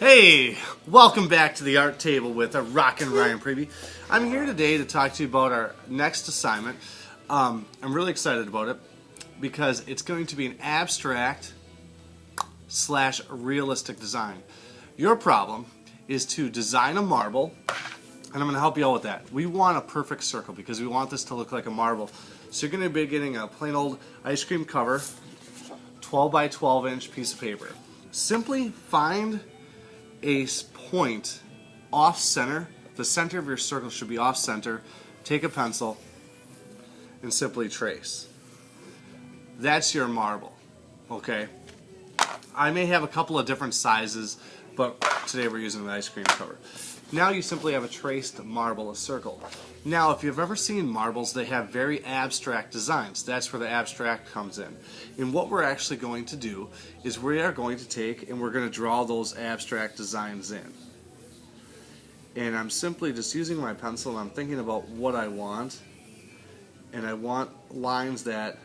Hey, welcome back to the art table with a Rockin' Ryan preview. I'm here today to talk to you about our next assignment. I'm really excited about it because it's going to be an abstract / realistic design. Your problem is to design a marble, and I'm going to help you out with that. We want a perfect circle because we want this to look like a marble. So you're going to be getting a plain old ice cream cover, 12 by 12 inch piece of paper. Simply find a point off center. The center of your circle should be off center. Take a pencil and simply trace. That's your marble. Okay? I may have a couple of different sizes, but today we're using the ice cream cover. Now you simply have a traced marble, a circle. Now if you've ever seen marbles, they have very abstract designs. That's where the abstract comes in. And what we're actually going to do is we are going to take and we're going to draw those abstract designs in. And I'm simply just using my pencil and I'm thinking about what I want. And I want lines that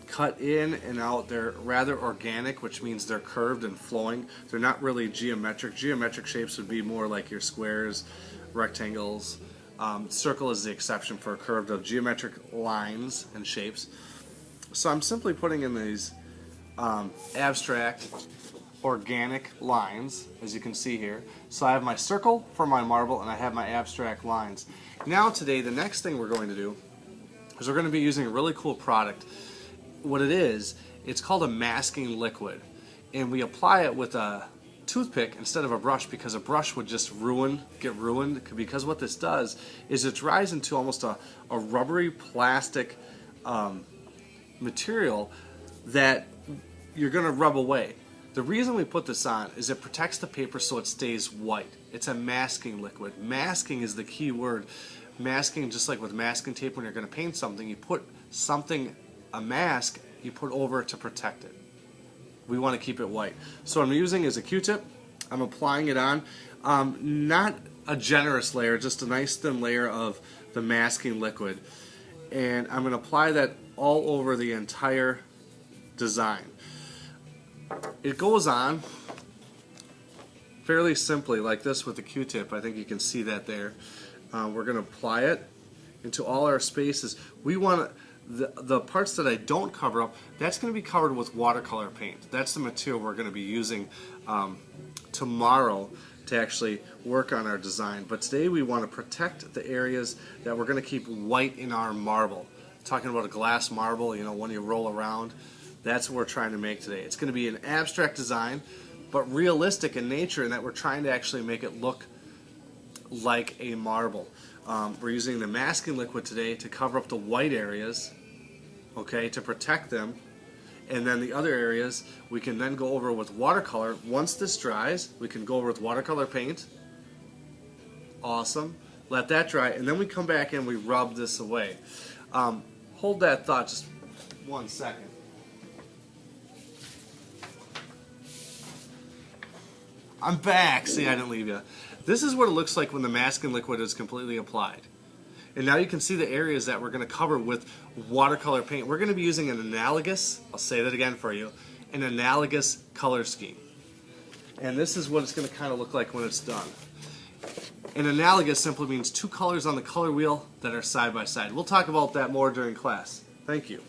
cut in and out. They're rather organic, which means they're curved and flowing. They're not really geometric. Geometric shapes would be more like your squares, rectangles. Circle is the exception for curved of geometric lines and shapes. So I'm simply putting in these abstract organic lines, as you can see here. So I have my circle for my marble and I have my abstract lines. Now today, the next thing we're going to do is we're going to be using a really cool product. What it is, it's called a masking liquid, and we apply it with a toothpick instead of a brush because a brush would just get ruined, because what this does is it dries into almost a rubbery plastic material that you're going to rub away. The reason we put this on is it protects the paper so it stays white. It's a masking liquid. Masking is the key word. Masking, just like with masking tape, when you're going to paint something, you put a mask you put over it to protect it. We want to keep it white. So what I'm using is a Q-tip. I'm applying it on. Not a generous layer, just a nice thin layer of the masking liquid. And I'm going to apply that all over the entire design. It goes on fairly simply like this with the Q-tip. I think you can see that there. We're going to apply it into all our spaces. We want to the parts that I don't cover up, that's going to be covered with watercolor paint. That's the material we're going to be using tomorrow to actually work on our design. But today we want to protect the areas that we're going to keep white in our marble. Talking about a glass marble, you know, when you roll around, that's what we're trying to make today. It's going to be an abstract design, but realistic in nature, in that we're trying to actually make it look like a marble. We're using the masking liquid today to cover up the white areas, okay, to protect them, and then the other areas we can then go over with watercolor. Once this dries, we can go over with watercolor paint. Awesome. Let that dry, and then we come back and we rub this away. Hold that thought just 1 second. I'm back. See, I didn't leave you. This is what it looks like when the masking liquid is completely applied. And now you can see the areas that we're going to cover with watercolor paint. We're going to be using an analogous, I'll say that again for you, an analogous color scheme. And this is what it's going to kind of look like when it's done. An analogous simply means two colors on the color wheel that are side by side. We'll talk about that more during class. Thank you.